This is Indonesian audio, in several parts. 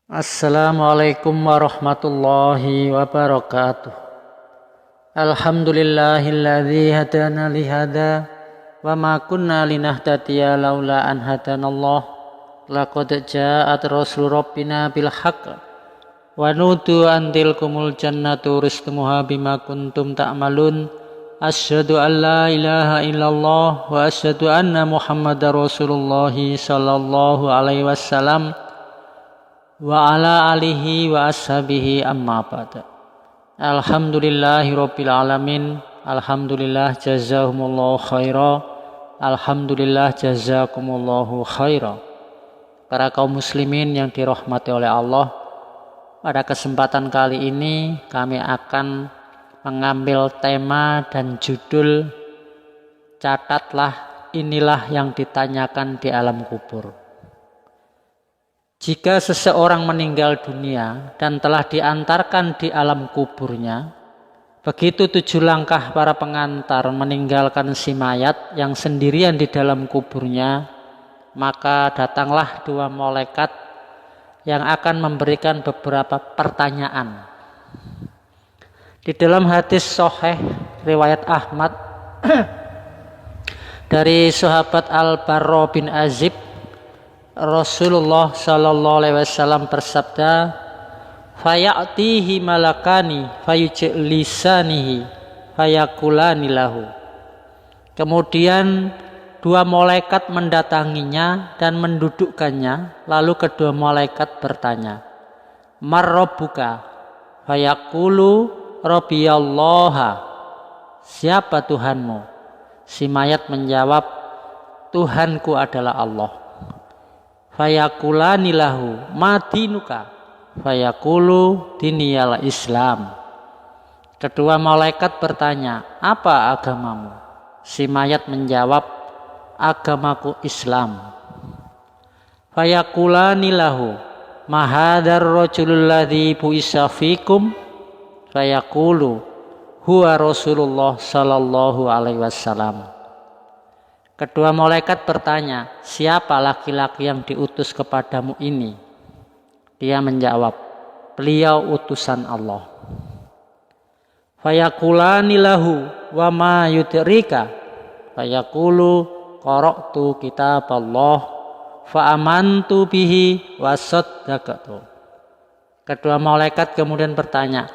Assalamualaikum warahmatullahi wabarakatuh. Alhamdulillahilladzi hadana lihada wa ma kunna linahtadiya laula an hadanallah. Laqad ja'at rasul rabbina bil haqq wa nudu an tilkumul jannatu rizqumuha bima kuntum ta'malun. Asyhadu an la ilaha illallah wa asyhadu anna Muhammadar Rasulullah sallallahu alaihi wasallam wa ala alihi wa ashabihi amma ba'da. Alhamdulillahi rabbil alamin. Alhamdulillah jazakumullahu khaira. Alhamdulillah jazakumullahu khaira. Para kaum muslimin yang dirahmati oleh Allah, pada kesempatan kali ini kami akan mengambil tema dan judul catatlah inilah yang ditanyakan di alam kubur. Jika seseorang meninggal dunia dan telah diantarkan di alam kuburnya, begitu 7 langkah para pengantar meninggalkan si mayat yang sendirian di dalam kuburnya, maka datanglah 2 malaikat yang akan memberikan beberapa pertanyaan. Di dalam hadis sahih riwayat Ahmad dari sahabat Al-Barra bin Azib, Rasulullah sallallahu alaihi wasallam bersabda, "Fayatihi malakani fayujlisanihi fayakulani lahu." Kemudian 2 malaikat mendatanginya dan mendudukkannya, lalu kedua malaikat bertanya, "Marrabbuka?" Fayaqulu, "Rabbiyallaha." Siapa Tuhanmu? Si mayat menjawab, "Tuhanku adalah Allah." Fayakulani lahu, "Ma dinuka?" Fayaqulu, "Diniyal Islam." Kedua malaikat bertanya, "Apa agamamu?" Si mayat menjawab, "Agamaku Islam." Fayakulani lahu, "Ma hadzal rajulul ladzi bu'isa fikum?" Fayaqulu, "Huwa Rasulullah sallallahu alaihi wasallam." Kedua malaikat bertanya, "Siapa laki-laki yang diutus kepadamu ini?" Dia menjawab, "Beliau utusan Allah." Fayakulani lahu, "Wa ma yudrika?" Fayaqulu, "Qara'tu kitaballah fa amantu bihi wa saddaqtu." Kedua malaikat kemudian bertanya,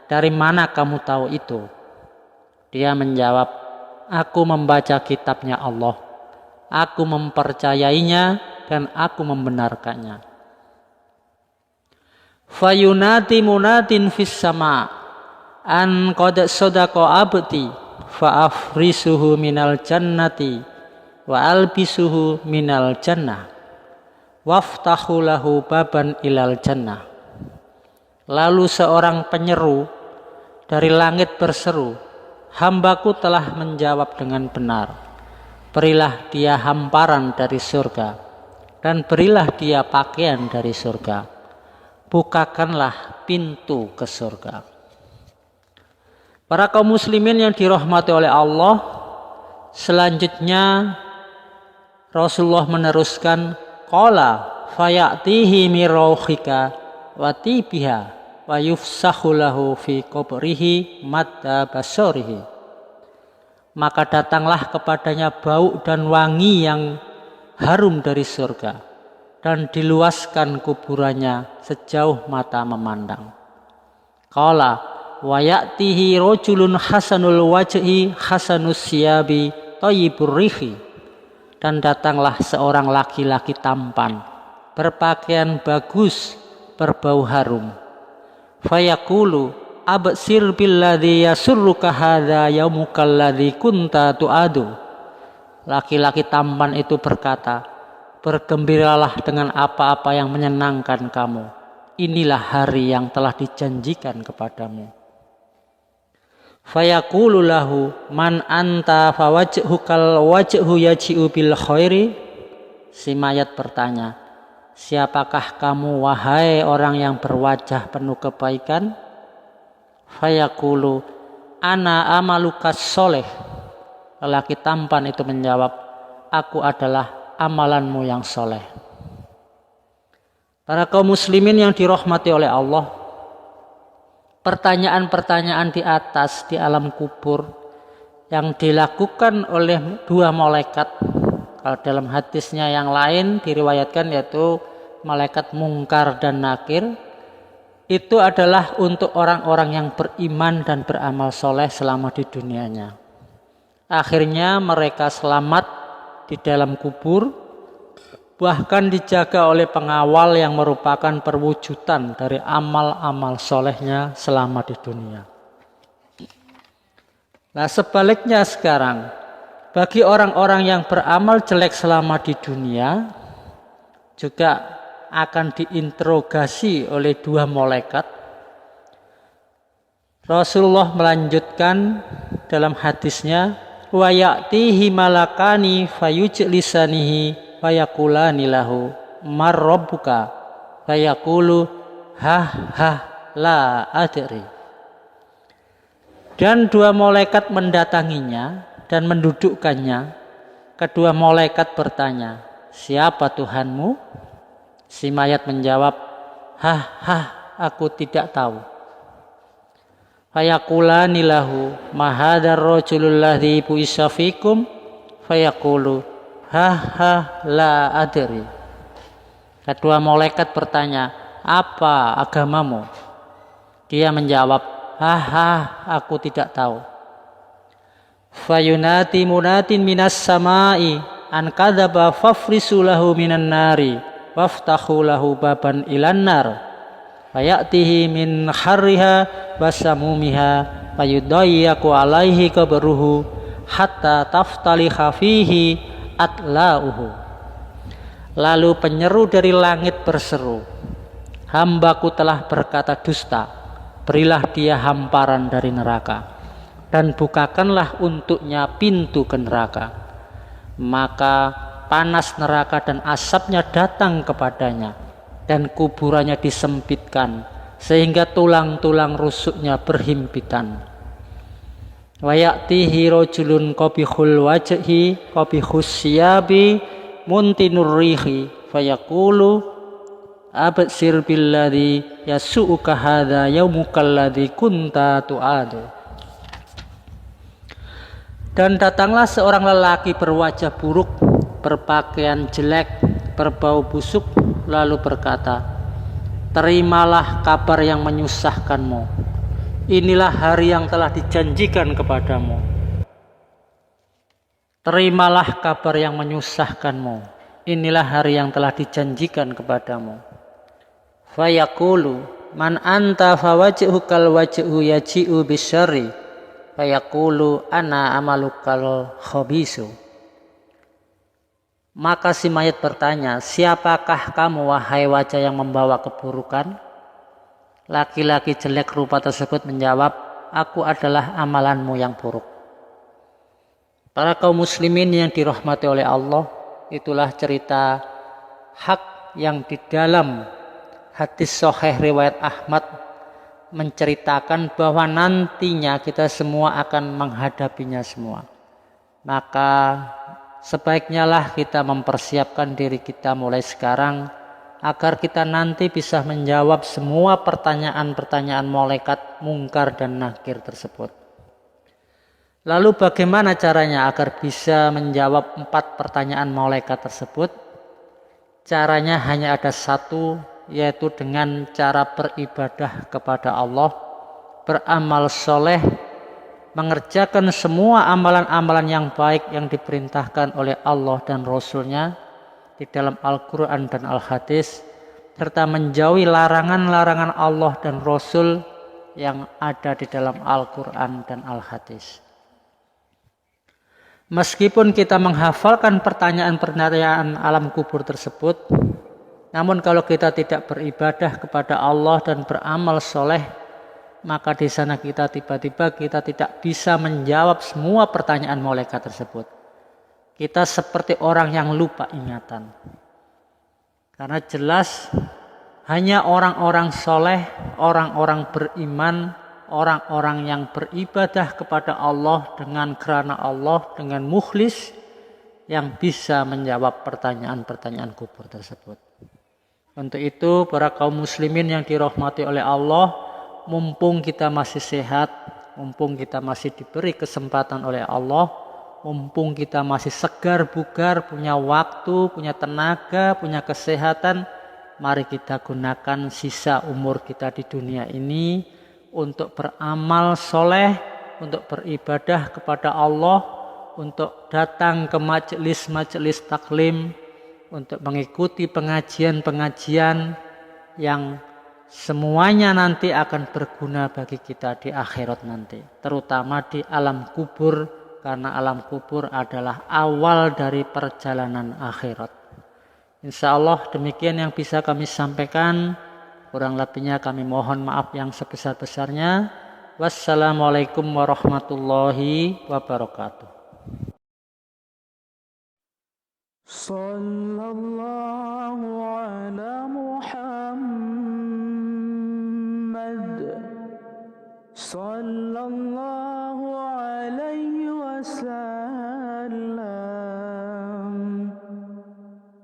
"Dari mana kamu tahu itu?" Dia menjawab, "Aku membaca kitabnya Allah, aku mempercayainya dan aku membenarkannya." Fayunati munatin fis sama an qad sadaqa abdi fa afrisuhu minal jannati wa albisuhu minal jannah waftahu lahu baban ilal jannah. Lalu seorang penyeru dari langit berseru, "Hambaku telah menjawab dengan benar. Berilah dia hamparan dari surga dan berilah dia pakaian dari surga. Bukakanlah pintu ke surga." Para kaum muslimin yang dirahmati oleh Allah, selanjutnya Rasulullah meneruskan, "Qala fayatihi mirauhika wa tibiha wa yufsahu lahu fi qabrihi madda basarihi." Maka datanglah kepadanya bau dan wangi yang harum dari surga, dan diluaskan kuburannya sejauh mata memandang. Qala wa ya'tihi rajulun hasanul wajhi hasanus siyabi thayyibur rihi. Dan datanglah seorang laki-laki tampan, berpakaian bagus, berbau harum. Fayaqulu, "Absir billadzi yasurruka hadza yaumukal ladzi kunta tu'adu." Laki-laki tampan itu berkata, "Bergembiralah dengan apa-apa yang menyenangkan kamu. Inilah hari yang telah dijanjikan kepadamu." Fayaqulu lahu, "Man anta fawajhukal wajhu yaji'u bil khairi." Si mayat bertanya, "Siapakah kamu wahai orang yang berwajah penuh kebaikan?" Fayaqulu, "Ana amalukas soleh." Lelaki tampan itu menjawab, "Aku adalah amalanmu yang soleh." Para kaum muslimin yang dirahmati oleh Allah, pertanyaan-pertanyaan di atas di alam kubur yang dilakukan oleh dua malaikat, kalau dalam hadisnya yang lain diriwayatkan yaitu malaikat Mungkar dan Nakir, itu adalah untuk orang-orang yang beriman dan beramal soleh selama di dunianya. Akhirnya mereka selamat di dalam kubur, bahkan dijaga oleh pengawal yang merupakan perwujudan dari amal-amal solehnya selama di dunia. Nah sebaliknya sekarang, bagi orang-orang yang beramal jelek selama di dunia, juga akan diinterogasi oleh dua malaikat. Rasulullah melanjutkan dalam hadisnya, wa ya'tihi malakani fayujlisanihi fayaqulani lahu mar rabbuka fayaqulu la adri. Dan dua malaikat mendatanginya dan mendudukkannya. Kedua malaikat bertanya, siapa Tuhanmu? Si mayat menjawab, aku tidak tahu. Fayaqulani lahu ma hadzal rajulul ladzi bu'isa fikum fayaqulu la adri. Kedua malaikat bertanya, apa agamamu? Dia menjawab, aku tidak tahu. Fayunati munatin minas samai an kadzaba fafrisu lahu minan nari waftahu lahu baban ilan nar fayatihi min harriha wasamumiha fayudayyaku alaihi qabruhu hatta taftaliha fihi atlauhu. Lalu penyeru dari langit berseru, hambaku telah berkata dusta, berilah dia hamparan dari neraka dan bukakanlah untuknya pintu ke neraka. Maka panas neraka dan asapnya datang kepadanya dan kuburannya disempitkan sehingga tulang-tulang rusuknya berhimpitan. Wa ya'tihi rajulun qabihul wajhi qabihus siyabi muntinur rihi fayaqulu absir billadzi yasu'uka hadza yaumukal ladzi kunta tu'adu. Dan datanglah seorang lelaki berwajah buruk, berpakaian jelek, berbau busuk, lalu berkata, terimalah kabar yang menyusahkanmu. Inilah hari yang telah dijanjikan kepadamu. Terimalah kabar yang menyusahkanmu. Inilah hari yang telah dijanjikan kepadamu. Fayaqulu man anta fawajhukal wajhu yaji'u bisyarri fayaqulu ana amalukal khabisu. Maka si mayat bertanya, siapakah kamu wahai wajah yang membawa keburukan? Laki-laki jelek rupa tersebut menjawab, aku adalah amalanmu yang buruk. Para kaum muslimin yang dirahmati oleh Allah, itulah cerita hak yang di dalam hadis sahih riwayat Ahmad menceritakan bahwa nantinya kita semua akan menghadapinya semua. Maka sebaiknya lah kita mempersiapkan diri kita mulai sekarang agar kita nanti bisa menjawab semua pertanyaan-pertanyaan malaikat Mungkar dan Nakir tersebut. Lalu bagaimana caranya agar bisa menjawab 4 pertanyaan malaikat tersebut? Caranya hanya ada satu, yaitu dengan cara beribadah kepada Allah, beramal soleh, mengerjakan semua amalan-amalan yang baik yang diperintahkan oleh Allah dan Rasul-Nya di dalam Al-Quran dan Al-Hadis, serta menjauhi larangan-larangan Allah dan Rasul yang ada di dalam Al-Quran dan Al-Hadis. Meskipun kita menghafalkan pertanyaan-pertanyaan alam kubur tersebut, namun kalau kita tidak beribadah kepada Allah dan beramal soleh, maka di sana kita tiba-tiba kita tidak bisa menjawab semua pertanyaan malaikat tersebut. Kita seperti orang yang lupa ingatan. Karena jelas hanya orang-orang soleh, orang-orang beriman, orang-orang yang beribadah kepada Allah dengan karena Allah, dengan mukhlis, yang bisa menjawab pertanyaan-pertanyaan kubur tersebut. Untuk itu para kaum muslimin yang dirahmati oleh Allah, mumpung kita masih sehat, mumpung kita masih diberi kesempatan oleh Allah, mumpung kita masih segar bugar, punya waktu, punya tenaga, punya kesehatan, mari kita gunakan sisa umur kita di dunia ini untuk beramal soleh, untuk beribadah kepada Allah, untuk datang ke majelis-majelis taklim, untuk mengikuti pengajian-pengajian yang semuanya nanti akan berguna bagi kita di akhirat nanti, terutama di alam kubur, karena alam kubur adalah awal dari perjalanan akhirat. Insya Allah demikian yang bisa kami sampaikan, kurang lebihnya kami mohon maaf yang sebesar-besarnya. Wassalamualaikum warahmatullahi wabarakatuh. Sallallahu ala Muhammad, sallallahu alaihi wasallam,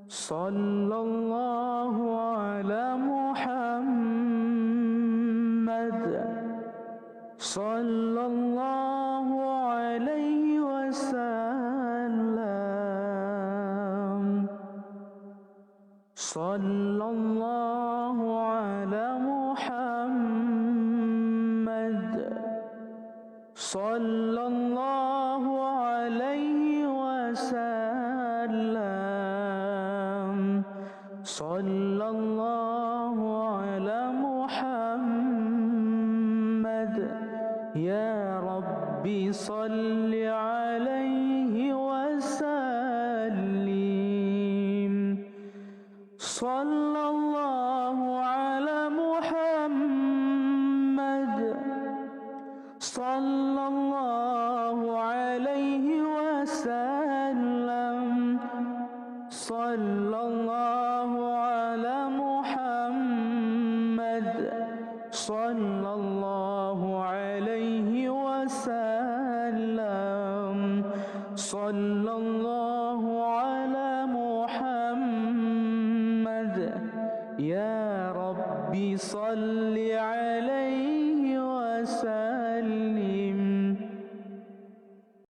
sallallahu ala Muhammad, sallallahu alaihi wasallam, sallallahu ala Muhammad, sallallahu alaihi wasallam, sallallahu ala Muhammad. Ya Rabbi salli alaihi wasallim, sallallahu ala Muhammad, sallallahu alaihi wasallam, sallallahu ala Muhammad, sallallahu alaihi wasallam, sallallahu ala Muhammad. Ya Rabbi salli